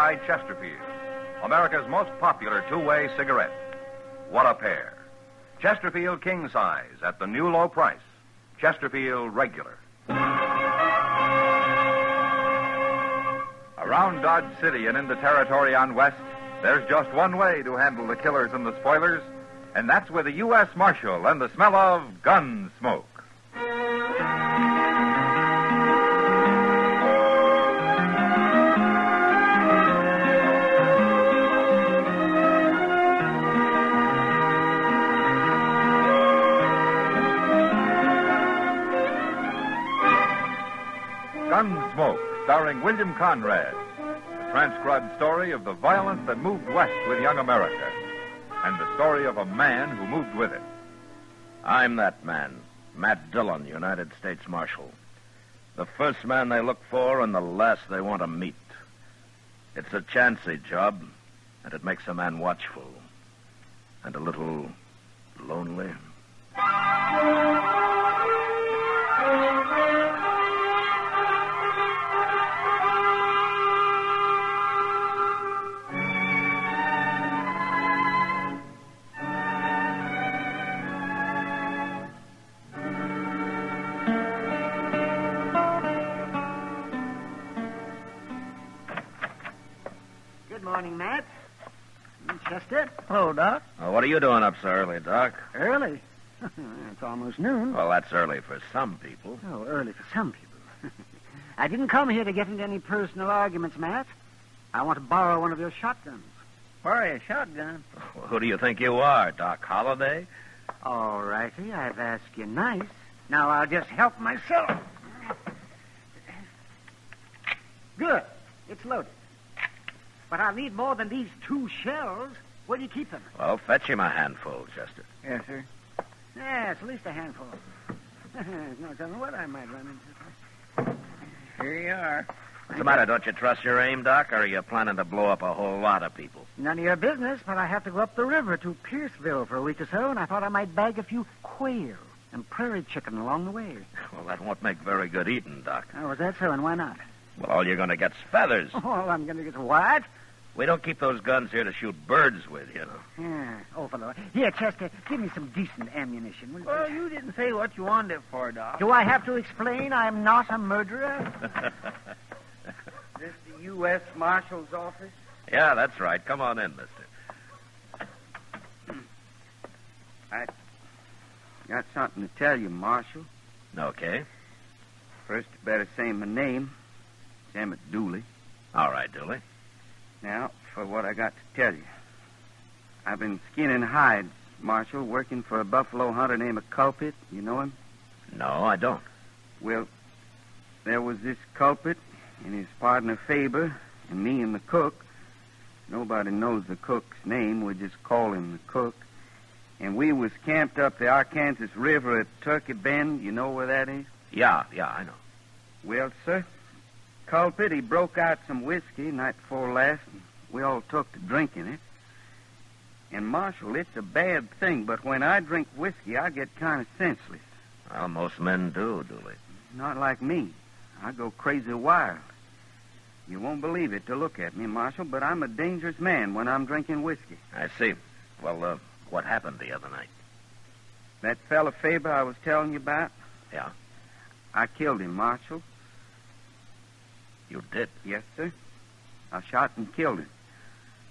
by Chesterfield, America's most popular two-way cigarette. What a pair. Chesterfield King Size at the new low price. Chesterfield Regular. Around Dodge City and in the territory on West, there's just one way to handle the killers and the spoilers, and that's with a U.S. Marshal and the smell of Gunsmoke. Gunsmoke, starring William Conrad. The transcribed story of the violence that moved west with young America, and the story of a man who moved with it. I'm that man, Matt Dillon, United States Marshal. The first man they look for and the last they want to meet. It's a chancy job, and it makes a man watchful and a little lonely. Good morning, Matt. Chester. Hello, Doc. Well, what are you doing up so early, Doc? Early? It's almost noon. Well, that's early for some people. Oh, early for some people. I didn't come here to get into any personal arguments, Matt. I want to borrow one of your shotguns. Borrow a shotgun? Who do you think you are, Doc Holliday? All righty, I've asked you nice. Now I'll just help myself. Good. It's loaded. But I'll need more than these 2 shells. Where do you keep them? Well, fetch him a handful, Chester. Yes, sir. Yeah, it's at least a handful. There's no telling what I might run into. Here you are. What's the matter? Don't you trust your aim, Doc, or are you planning to blow up a whole lot of people? None of your business, but I have to go up the river to Pierceville for a week or so, and I thought I might bag a few quail and prairie chicken along the way. Well, that won't make very good eating, Doc. Oh, is that so, and why not? Well, all you're going to get's feathers. Oh, I'm going to get what? We don't keep those guns here to shoot birds with, you know. Yeah. Oh, fellow. Here, Chester, give me some decent ammunition. Will you Well, please? you didn't say what you wanted it for, Doc. Do I have to explain I'm not a murderer? This the U.S. Marshal's office? Yeah, that's right. Come on in, mister. I got something to tell you, Marshal. Okay. First, you better say my name. It's Emmett Dooley. All right, Dooley. Now, for what I got to tell you. I've been skinning hides, Marshal, working for a buffalo hunter named Culprit. You know him? No, I don't. Well, there was this Culprit and his partner Faber and me and the cook. Nobody knows the cook's name. We just call him the cook. And we was camped up the Arkansas River at Turkey Bend. You know where that is? Yeah, I know. Well, sir, Culprit, he broke out some whiskey night before last, and we all took to drinking it. And, Marshal, it's a bad thing, but when I drink whiskey, I get kind of senseless. Well, most men do, Dooley. Not like me. I go crazy wild. You won't believe it to look at me, Marshal, but I'm a dangerous man when I'm drinking whiskey. I see. Well, what happened the other night? That fella Faber I was telling you about? Yeah? I killed him, Marshal. You did? Yes, sir. I shot and killed him.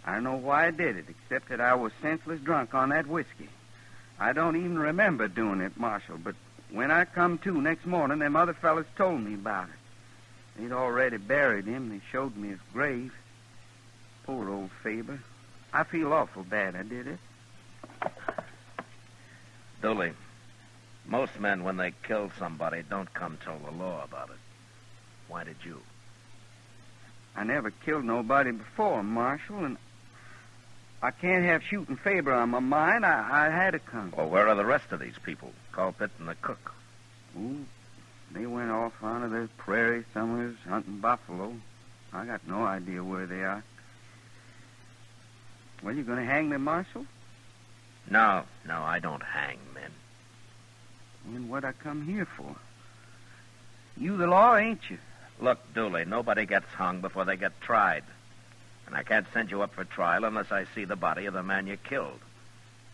I don't know why I did it, except that I was senseless drunk on that whiskey. I don't even remember doing it, Marshal, but when I come to next morning, them other fellas told me about it. They'd already buried him. They showed me his grave. Poor old Faber. I feel awful bad I did it. Dooley, most men, when they kill somebody, don't come tell the law about it. Why did you? I never killed nobody before, Marshal, and I can't have shooting Faber on my mind. I had to come. Well, where are the rest of these people? Culprit and the cook. Ooh, they went off onto the prairie somewhere hunting buffalo. I got no idea where they are. Well, you going to hang them, Marshal? No, I don't hang men. Then what I come here for? You the law, ain't you? Look, Dooley, nobody gets hung before they get tried. And I can't send you up for trial unless I see the body of the man you killed.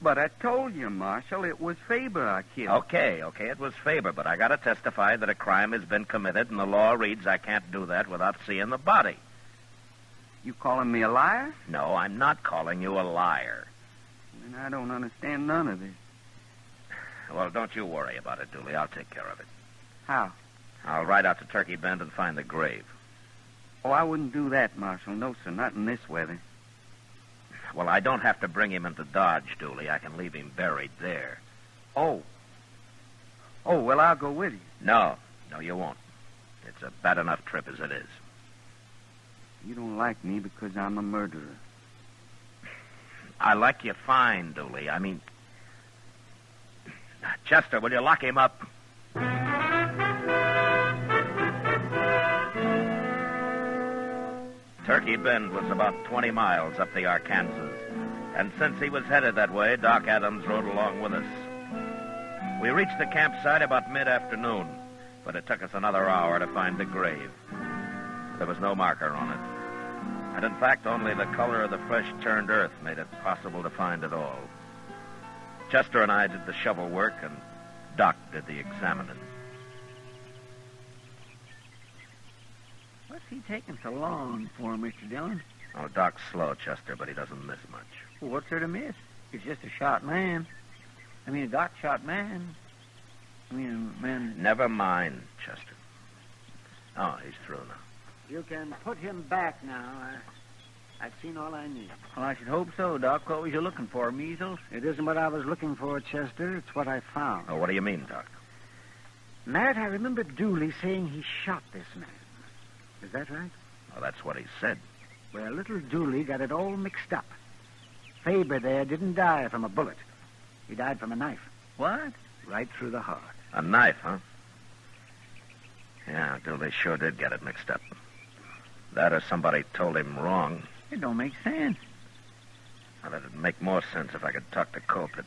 But I told you, Marshal, it was Faber I killed. Okay, it was Faber, but I got to testify that a crime has been committed, and the law reads I can't do that without seeing the body. You calling me a liar? No, I'm not calling you a liar. Then I don't understand none of this. Well, don't you worry about it, Dooley. I'll take care of it. How? I'll ride out to Turkey Bend and find the grave. Oh, I wouldn't do that, Marshal. No, sir, not in this weather. Well, I don't have to bring him into Dodge, Dooley. I can leave him buried there. Oh. Oh, well, I'll go with you. No, you won't. It's a bad enough trip as it is. You don't like me because I'm a murderer. I like you fine, Dooley. I mean... Chester, will you lock him up? Turkey Bend was about 20 miles up the Arkansas, and since he was headed that way, Doc Adams rode along with us. We reached the campsite about mid-afternoon, but it took us another hour to find the grave. There was no marker on it. And in fact, only the color of the fresh-turned earth made it possible to find it all. Chester and I did the shovel work, and Doc did the examining. What's he taking so long for, Mr. Dillon? Oh, Doc's slow, Chester, but he doesn't miss much. Well, what's there to miss? He's just a shot man. I mean, a Doc-shot man. I mean, a man... Never mind, Chester. Oh, he's through now. You can put him back now. I've seen all I need. Well, I should hope so, Doc. What was you looking for, measles? It isn't what I was looking for, Chester. It's what I found. Oh, what do you mean, Doc? Matt, I remember Dooley saying he shot this man. Is that right? Well, that's what he said. Well, little Dooley got it all mixed up. Faber there didn't die from a bullet. He died from a knife. What? Right through the heart. A knife, huh? Yeah, Dooley sure did get it mixed up. That or somebody told him wrong. It don't make sense. Well, it'd make more sense if I could talk to Colpit.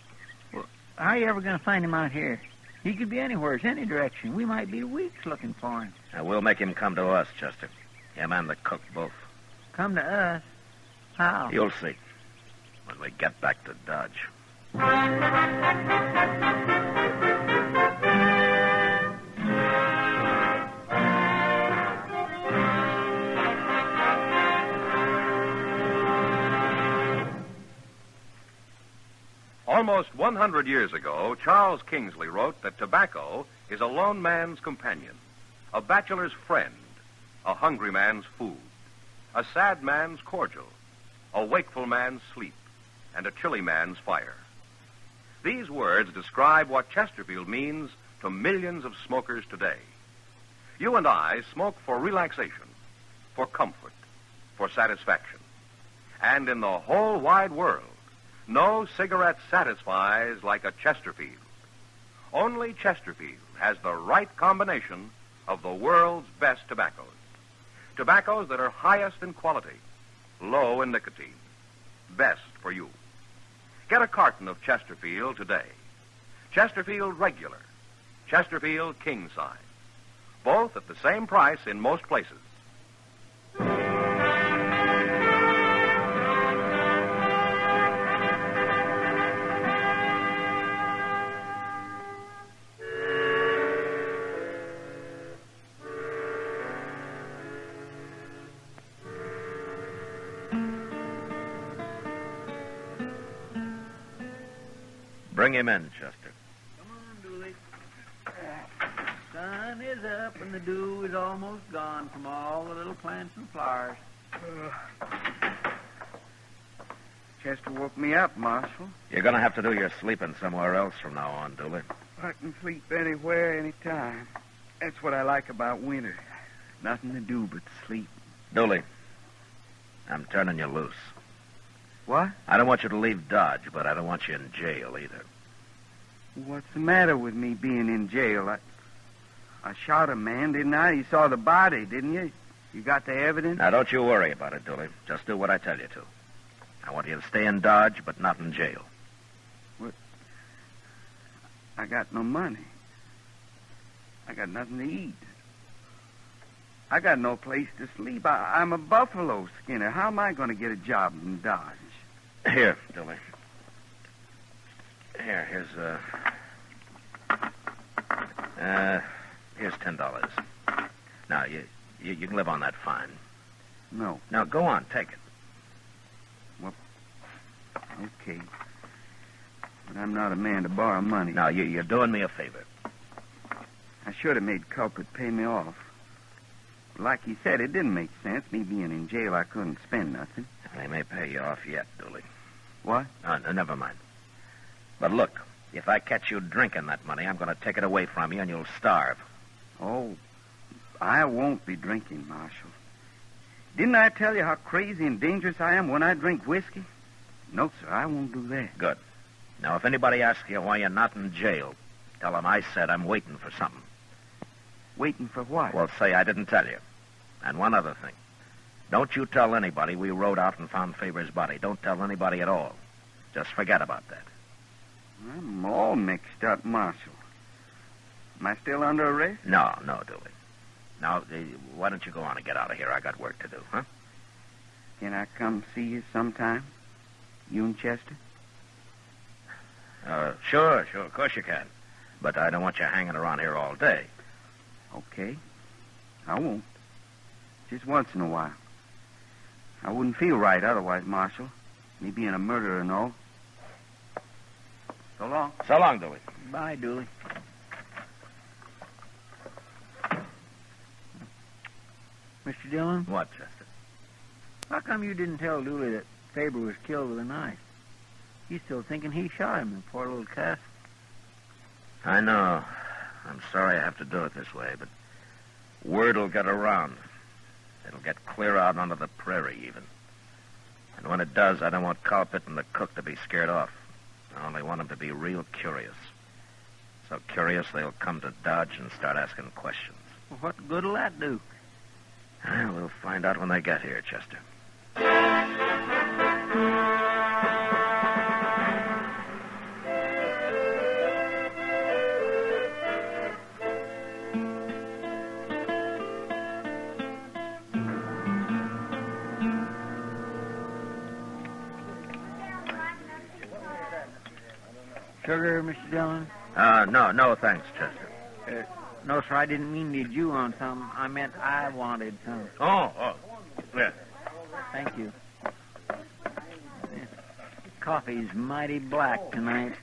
Well, how are you ever going to find him out here? He could be anywhere, any direction. We might be weeks looking for him. And we'll make him come to us, Chester. Him and the cook both. Come to us? How? You'll see. When we get back to Dodge. Almost 100 years ago, Charles Kingsley wrote that tobacco is a lone man's companion, a bachelor's friend, a hungry man's food, a sad man's cordial, a wakeful man's sleep, and a chilly man's fire. These words describe what Chesterfield means to millions of smokers today. You and I smoke for relaxation, for comfort, for satisfaction. And in the whole wide world, no cigarette satisfies like a Chesterfield. Only Chesterfield has the right combination of the world's best tobaccos. Tobaccos that are highest in quality, low in nicotine. Best for you. Get a carton of Chesterfield today. Chesterfield Regular. Chesterfield King Size. Both at the same price in most places. Bring him in, Chester. Come on, Dooley. The sun is up and the dew is almost gone from all the little plants and flowers. Chester woke me up, Marshal. You're going to have to do your sleeping somewhere else from now on, Dooley. I can sleep anywhere, anytime. That's what I like about winter. Nothing to do but sleep. Dooley, I'm turning you loose. What? I don't want you to leave Dodge, but I don't want you in jail either. What's the matter with me being in jail? I shot a man, didn't I? You saw the body, didn't you? You got the evidence? Now, don't you worry about it, Dooley. Just do what I tell you to. I want you to stay in Dodge, but not in jail. What? I got no money. I got nothing to eat. I got no place to sleep. I'm a buffalo skinner. How am I going to get a job in Dodge? Here, Dooley. Here's $10. Now, you can live on that fine. No. Now, go on, take it. Well, okay. But I'm not a man to borrow money. Now, you're doing me a favor. I should have made Culprit pay me off. Like he said, it didn't make sense. Me being in jail, I couldn't spend nothing. They may pay you off yet, Dooley. What? No, never mind. But look, if I catch you drinking that money, I'm going to take it away from you and you'll starve. Oh, I won't be drinking, Marshal. Didn't I tell you how crazy and dangerous I am when I drink whiskey? No, sir, I won't do that. Good. Now, if anybody asks you why you're not in jail, tell them I said I'm waiting for something. Waiting for what? Well, say I didn't tell you. And one other thing. Don't you tell anybody we rode out and found Faber's body. Don't tell anybody at all. Just forget about that. I'm all mixed up, Marshal. Am I still under arrest? No, Dooley. Now, why don't you go on and get out of here? I got work to do, huh? Can I come see you sometime? You and Chester? Sure, of course you can. But I don't want you hanging around here all day. Okay. I won't. Just once in a while. I wouldn't feel right otherwise, Marshal. Me being a murderer and all. So long. So long, Dooley. Bye, Dooley. Mr. Dillon? What, Chester? How come you didn't tell Dooley that Faber was killed with a knife? He's still thinking he shot him, the poor little cuss. I know. I'm sorry I have to do it this way, but word will get around. It'll get clear out onto the prairie, even. And when it does, I don't want Culprit and the cook to be scared off. I only want them to be real curious. So curious they'll come to Dodge and start asking questions. Well, what good'll that do? Well, we'll find out when they get here, Chester. Sugar, Mr. Dillon? No, thanks, Chester. No, sir, I didn't mean need you on some. I meant I wanted some. Oh, yeah. Thank you. This coffee's mighty black tonight.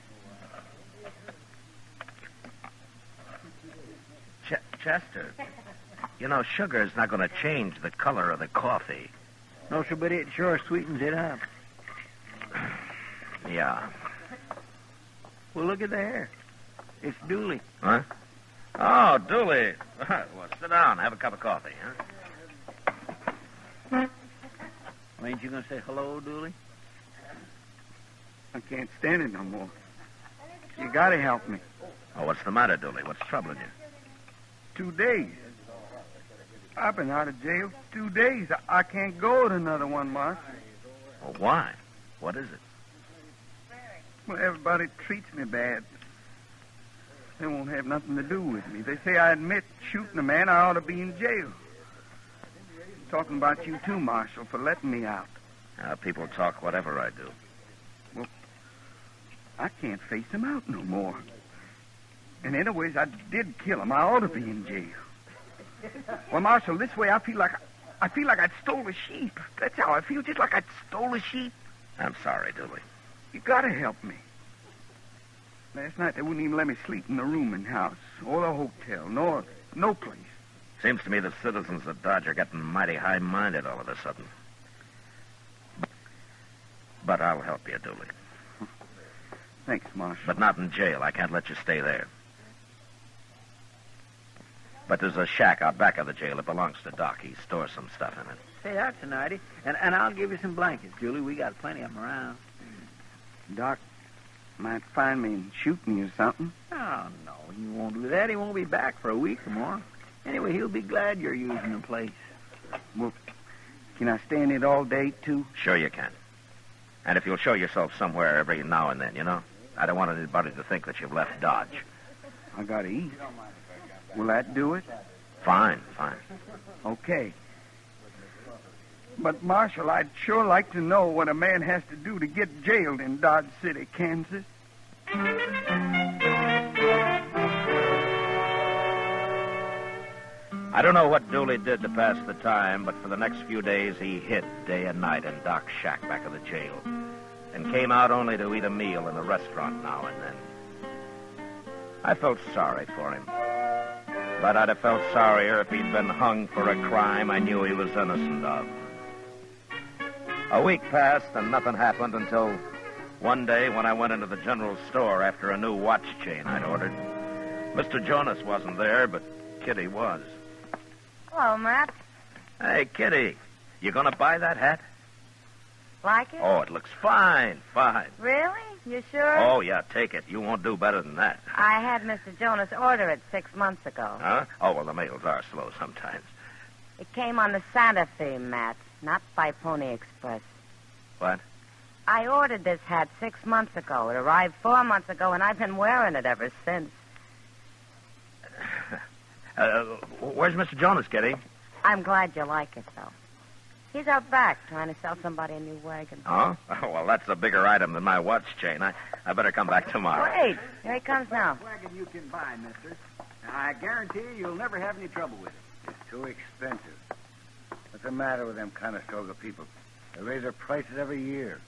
Chester, you know, sugar's not going to change the color of the coffee. No, sir, but it sure sweetens it up. Yeah. Well, look at there. It's Dooley. Huh? Oh, Dooley. Well, sit down. Have a cup of coffee, huh? Well, ain't you going to say hello, Dooley? I can't stand it no more. You gotta help me. Oh, what's the matter, Dooley? What's troubling you? 2 days. I've been out of jail 2 days. I can't go to another one, Mark. Well, why? What is it? Well, everybody treats me bad. They won't have nothing to do with me. They say I admit shooting a man, I ought to be in jail. Talking about you too, Marshal, for letting me out. People talk whatever I do. Well, I can't face him out no more. And anyways, I did kill him. I ought to be in jail. Well, Marshal, this way I feel like I'd stole a sheep. That's how I feel, just like I'd stole a sheep. I'm sorry, Dooley. You gotta help me. Last night they wouldn't even let me sleep in the room in the house, or the hotel, nor no place. Seems to me the citizens of Dodge are getting mighty high-minded all of a sudden. But I'll help you, Dooley. Thanks, Marshal. But not in jail. I can't let you stay there. But there's a shack out back of the jail that belongs to Doc. He stores some stuff in it. Say, that's a nighty. And I'll give you some blankets, Dooley. We got plenty of them around. Doc might find me and shoot me or something. Oh, no, he won't do that. He won't be back for a week or more. Anyway, he'll be glad you're using the place. Well, can I stay in it all day, too? Sure you can. And if you'll show yourself somewhere every now and then, you know? I don't want anybody to think that you've left Dodge. I gotta eat. Will that do it? Fine. Okay. But, Marshal, I'd sure like to know what a man has to do to get jailed in Dodge City, Kansas. I don't know what Dooley did to pass the time, but for the next few days he hid day and night in Doc's shack back of the jail and came out only to eat a meal in a restaurant now and then. I felt sorry for him, but I'd have felt sorrier if he'd been hung for a crime I knew he was innocent of. A week passed and nothing happened until one day when I went into the general store after a new watch chain I'd ordered. Mr. Jonas wasn't there, but Kitty was. Hello, Matt. Hey, Kitty, you gonna buy that hat? Like it? Oh, it looks fine. Really? You sure? Oh, yeah, take it. You won't do better than that. I had Mr. Jonas order it 6 months ago. Huh? Oh, well, the mails are slow sometimes. It came on the Santa Fe, Matt, not by Pony Express. What? I ordered this hat 6 months ago. It arrived 4 months ago, and I've been wearing it ever since. Where's Mr. Jonas, Kitty? I'm glad you like it, though. He's out back trying to sell somebody a new wagon. Huh? Oh, well, that's a bigger item than my watch chain. I better come back tomorrow. Wait, here he comes now. Wagon you can buy, mister. I guarantee you'll never have any trouble with it. It's too expensive. What's the matter with them Conestoga people? They raise their prices every year.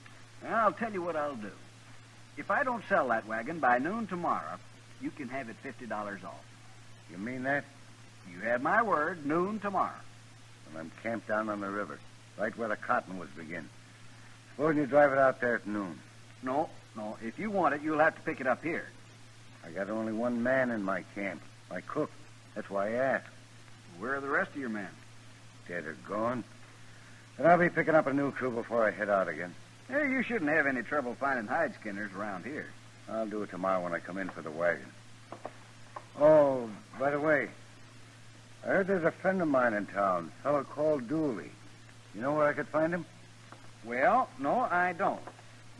I'll tell you what I'll do. If I don't sell that wagon by noon tomorrow, you can have it $50 off. You mean that? You have my word, noon tomorrow. Well, I'm camped down on the river, right where the cottonwoods begin. Supposing you drive it out there at noon. No. If you want it, you'll have to pick it up here. I got only one man in my camp, my cook. That's why I asked. Where are the rest of your men? Dead or gone. But I'll be picking up a new crew before I head out again. Hey, you shouldn't have any trouble finding hide skinners around here. I'll do it tomorrow when I come in for the wagon. Oh, by the way, I heard there's a friend of mine in town, a fellow called Dooley. You know where I could find him? Well, no, I don't.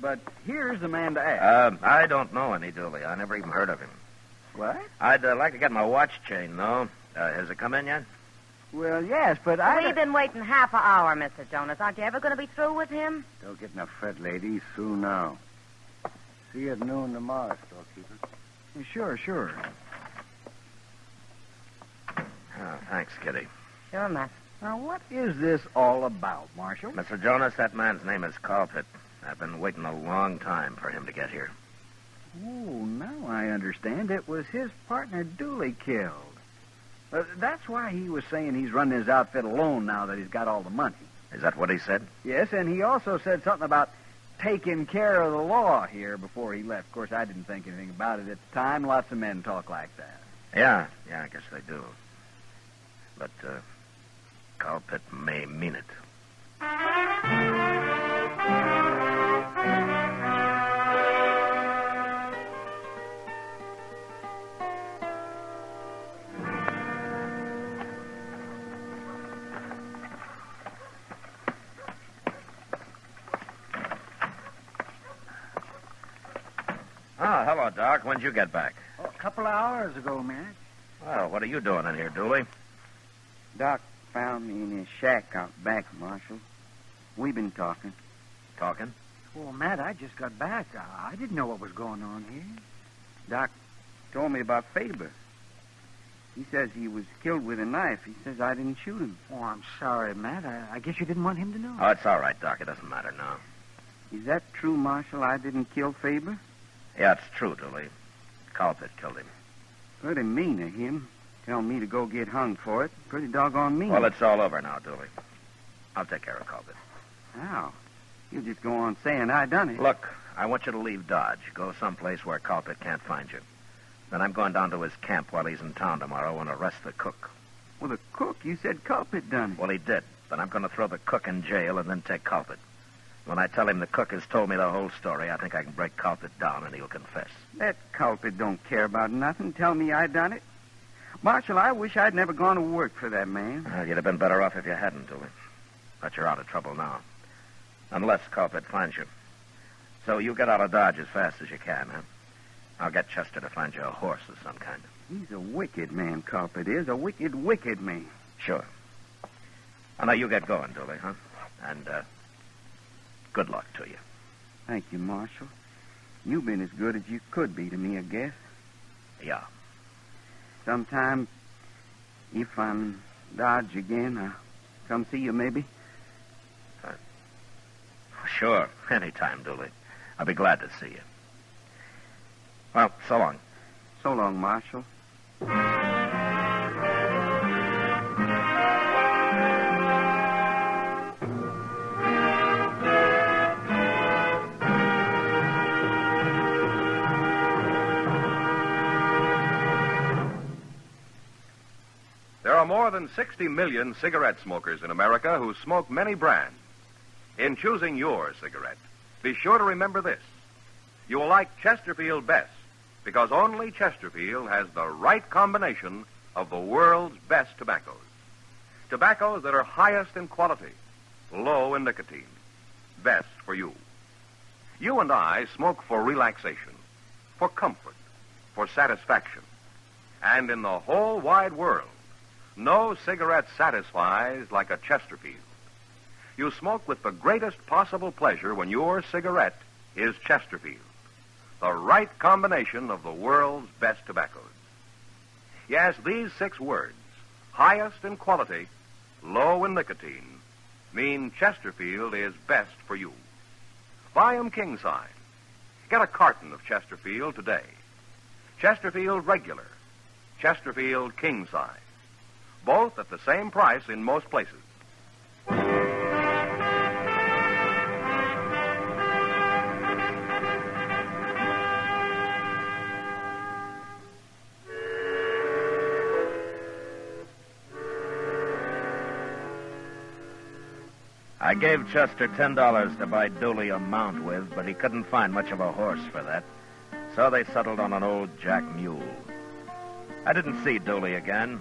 But here's the man to ask. I don't know any Dooley. I never even heard of him. What? I'd like to get my watch chain, though. Has it come in yet? Well, yes, but We've been waiting half an hour, Mr. Jonas. Aren't you ever going to be through with him? Don't get in a fret, lady. He's through now. See you at noon tomorrow, storekeeper. Sure. Oh, thanks, Kitty. Sure, Matt. Now, what is this all about, Marshal? Mr. Jonas, that man's name is Colpit. I've been waiting a long time for him to get here. Oh, now I understand. It was his partner Dooley killed. That's why he was saying he's running his outfit alone now that he's got all the money. Is that what he said? Yes, and he also said something about taking care of the law here before he left. Of course, I didn't think anything about it at the time. Lots of men talk like that. Yeah, I guess they do. But, Colpit may mean it. Oh, hello, Doc. When'd you get back? Oh, a couple of hours ago, man. Well, what are you doing in here, Dooley? Doc found me in his shack out back, Marshal. We've been talking. Talking? Well, Matt, I just got back. I didn't know what was going on here. Doc told me about Faber. He says he was killed with a knife. He says I didn't shoot him. Oh, I'm sorry, Matt. I guess you didn't want him to know. Oh, it's all right, Doc. It doesn't matter now. Is that true, Marshal? I didn't kill Faber? Yeah, it's true, Dooley. Colpit killed him. Pretty mean of him. Tell me to go get hung for it. Pretty doggone mean. Well, it's all over now, Dooley. I'll take care of Colpit. How? You just go on saying I done it. Look, I want you to leave Dodge. Go someplace where Colpit can't find you. Then I'm going down to his camp while he's in town tomorrow and arrest the cook. Well, the cook, you said Culpit done it. Well, he did. But I'm going to throw the cook in jail and then take Colpit. When I tell him the cook has told me the whole story, I think I can break Colpit down and he'll confess. That Culpit don't care about nothing. Tell me I done it. Marshal, I wish I'd never gone to work for that man. Well, you'd have been better off if you hadn't, Dooley. But you're out of trouble now. Unless Colpit finds you. So you get out of Dodge as fast as you can, huh? I'll get Chester to find you a horse of some kind. He's a wicked man, Culprit is. A wicked, wicked man. Sure. Well, now you get going, Dooley, huh? And, good luck to you. Thank you, Marshal. You've been as good as you could be to me, I guess. Yeah. Sometime, if I'm Dodge again, I'll come see you, maybe. Sure. Anytime, Dooley. I'll be glad to see you. Well, so long. So long, Marshal. There are more than 60 million cigarette smokers in America who smoke many brands. In choosing your cigarette, be sure to remember this. You will like Chesterfield best because only Chesterfield has the right combination of the world's best tobaccos. Tobaccos that are highest in quality, low in nicotine, best for you. You and I smoke for relaxation, for comfort, for satisfaction. And in the whole wide world, no cigarette satisfies like a Chesterfield. You smoke with the greatest possible pleasure when your cigarette is Chesterfield, the right combination of the world's best tobaccos. Yes, these 6 words, highest in quality, low in nicotine, mean Chesterfield is best for you. Buy 'em king size. Get a carton of Chesterfield today. Chesterfield regular, Chesterfield king size. Both at the same price in most places. I gave Chester $10 to buy Dooley a mount with, but he couldn't find much of a horse for that. So they settled on an old jack mule. I didn't see Dooley again,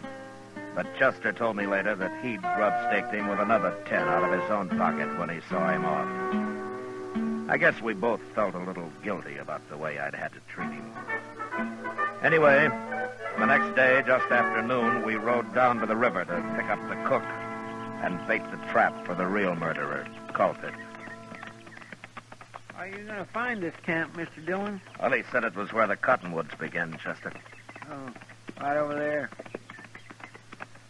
but Chester told me later that he'd grub-staked him with another 10 out of his own pocket when he saw him off. I guess we both felt a little guilty about the way I'd had to treat him. Anyway, the next day, just after noon, we rode down to the river to pick up the cook and bait the trap for the real murderer, Culprit. Are you going to find this camp, Mr. Dillon? Well, he said it was where the cottonwoods begin, Chester. Oh, right over there.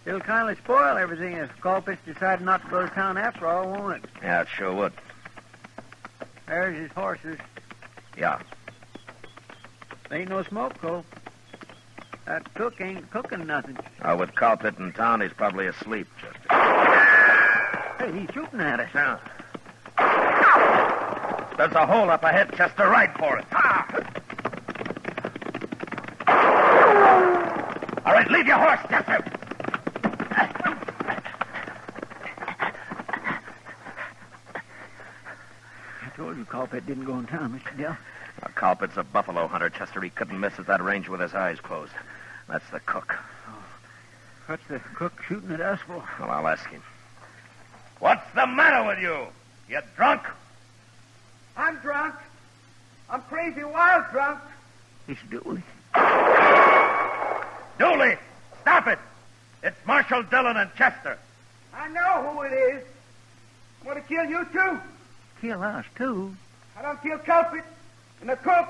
It'll kind of spoil everything if Culprit's decided not to go to town after all, won't it? Yeah, it sure would. There's his horses. Yeah. Ain't no smoke, Cole. That cook ain't cooking nothing. With Culprit in town, he's probably asleep, Chester. Hey, he's shooting at us. Now, there's a hole up ahead, Chester. Right for it. All right, leave your horse, Chester. I told you Culprit didn't go in town, Mr. Dill. Culprit's a buffalo hunter, Chester. He couldn't miss at that range with his eyes closed. That's the cook. What's the cook shooting at us for? Well, I'll ask him. What's the matter with you? You drunk? I'm drunk. I'm crazy wild drunk. It's Dooley. Dooley, stop it. It's Marshal Dillon and Chester. I know who it is. I'm going to kill you, too. Kill us, too? I don't kill Culprit and the cook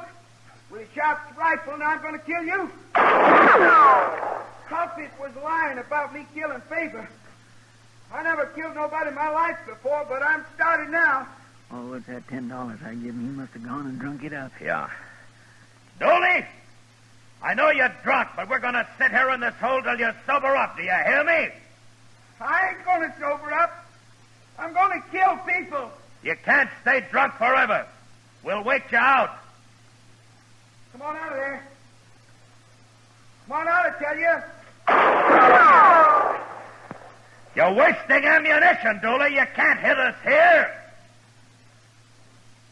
with a sharp rifle, and I'm going to kill you. Culprit was lying about me killing Faber. I never killed nobody in my life before, but I'm starting now. Oh, what's that $10 I give him? He must have gone and drunk it up. Yeah. Dooley, I know you're drunk, but we're going to sit here in this hole till you sober up. Do you hear me? I ain't going to sober up. I'm going to kill people. You can't stay drunk forever. We'll wait you out. Come on out of there. Come on out, I tell you. You're wasting ammunition, Dooley. You can't hit us here.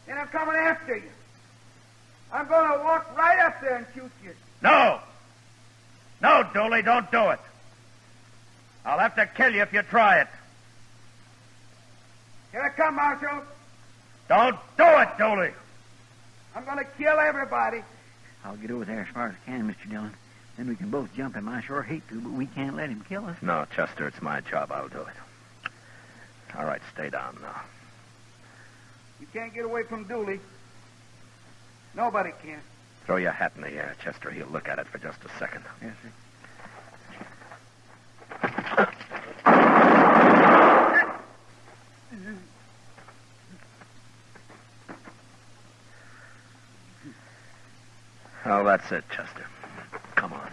Then I'm coming after you. I'm going to walk right up there and shoot you. No. No, Dooley, don't do it. I'll have to kill you if you try it. Here I come, Marshal. Don't do it, Dooley. I'm going to kill everybody. I'll get over there as far as I can, Mr. Dillon. Then we can both jump him. I sure hate to, but we can't let him kill us. No, Chester, it's my job. I'll do it. All right, stay down now. You can't get away from Dooley. Nobody can. Throw your hat in the air, Chester. He'll look at it for just a second. Yes, sir. Oh, that's it, Chester. Come on.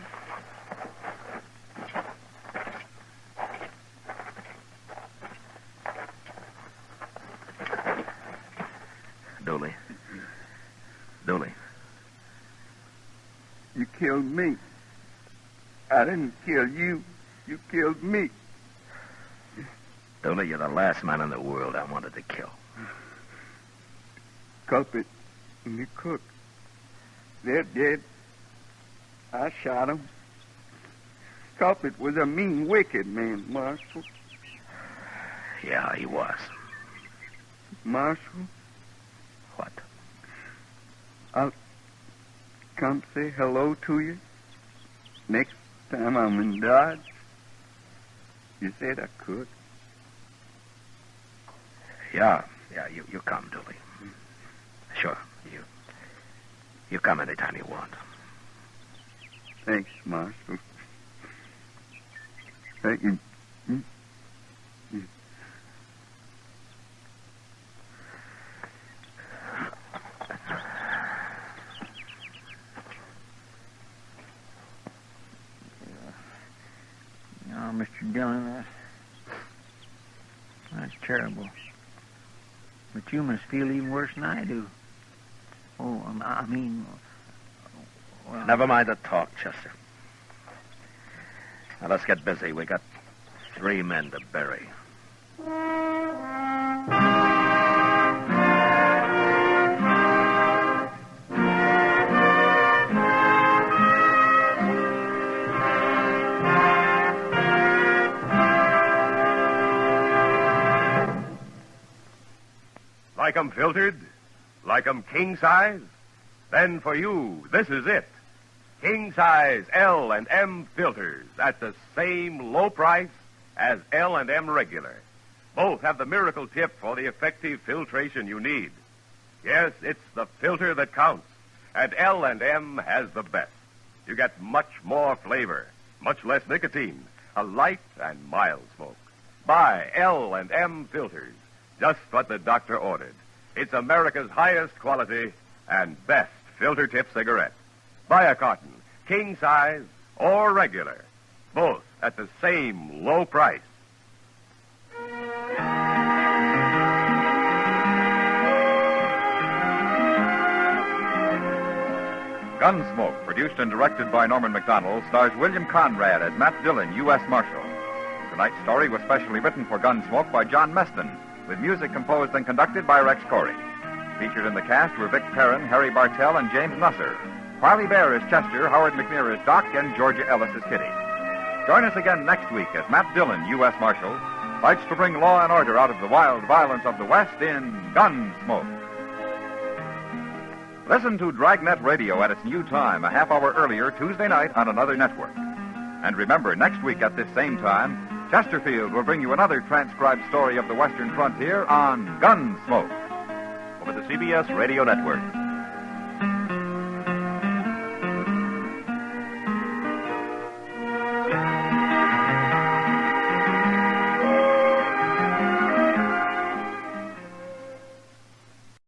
Dooley. Dooley. You killed me. I didn't kill you. You killed me. Dooley, you're the last man in the world I wanted to kill. Culprit and the cook. They're dead. I shot them. Culprit was a mean, wicked man, Marshal. Yeah, he was. Marshal, What? I'll come say hello to you next time I'm in Dodge. You said I could. Yeah, you come, Dooley. Sure, you come anytime you want. Thanks, Marshal. Thank you. Oh, Mr. Dillon, that's terrible. But you must feel even worse than I do. Oh, I mean... Well, Never mind the talk, Chester. Now, let's get busy. We got 3 men to bury. Like 'em filtered? Like 'em king size? Then for you, this is it. King size L&M filters at the same low price as L&M regular. Both have the miracle tip for the effective filtration you need. Yes, it's the filter that counts, and L&M has the best. You get much more flavor, much less nicotine, a light and mild smoke. Buy L&M filters, just what the doctor ordered. It's America's highest quality and best filter tip cigarette. Buy a carton, king size or regular, both at the same low price. Gunsmoke, produced and directed by Norman Macdonnell, stars William Conrad as Matt Dillon, U.S. Marshal. Tonight's story was specially written for Gunsmoke by John Meston, with music composed and conducted by Rex Corey. Featured in the cast were Vic Perrin, Harry Bartell, and James Nusser. Parley Baer is Chester, Howard McNear is Doc, and Georgia Ellis is Kitty. Join us again next week as Matt Dillon, U.S. Marshal, fights to bring law and order out of the wild violence of the West in Gunsmoke. Listen to Dragnet Radio at its new time, a half hour earlier, Tuesday night on another network. And remember, next week at this same time, Chesterfield will bring you another transcribed story of the Western frontier on Gunsmoke. Over the CBS Radio Network.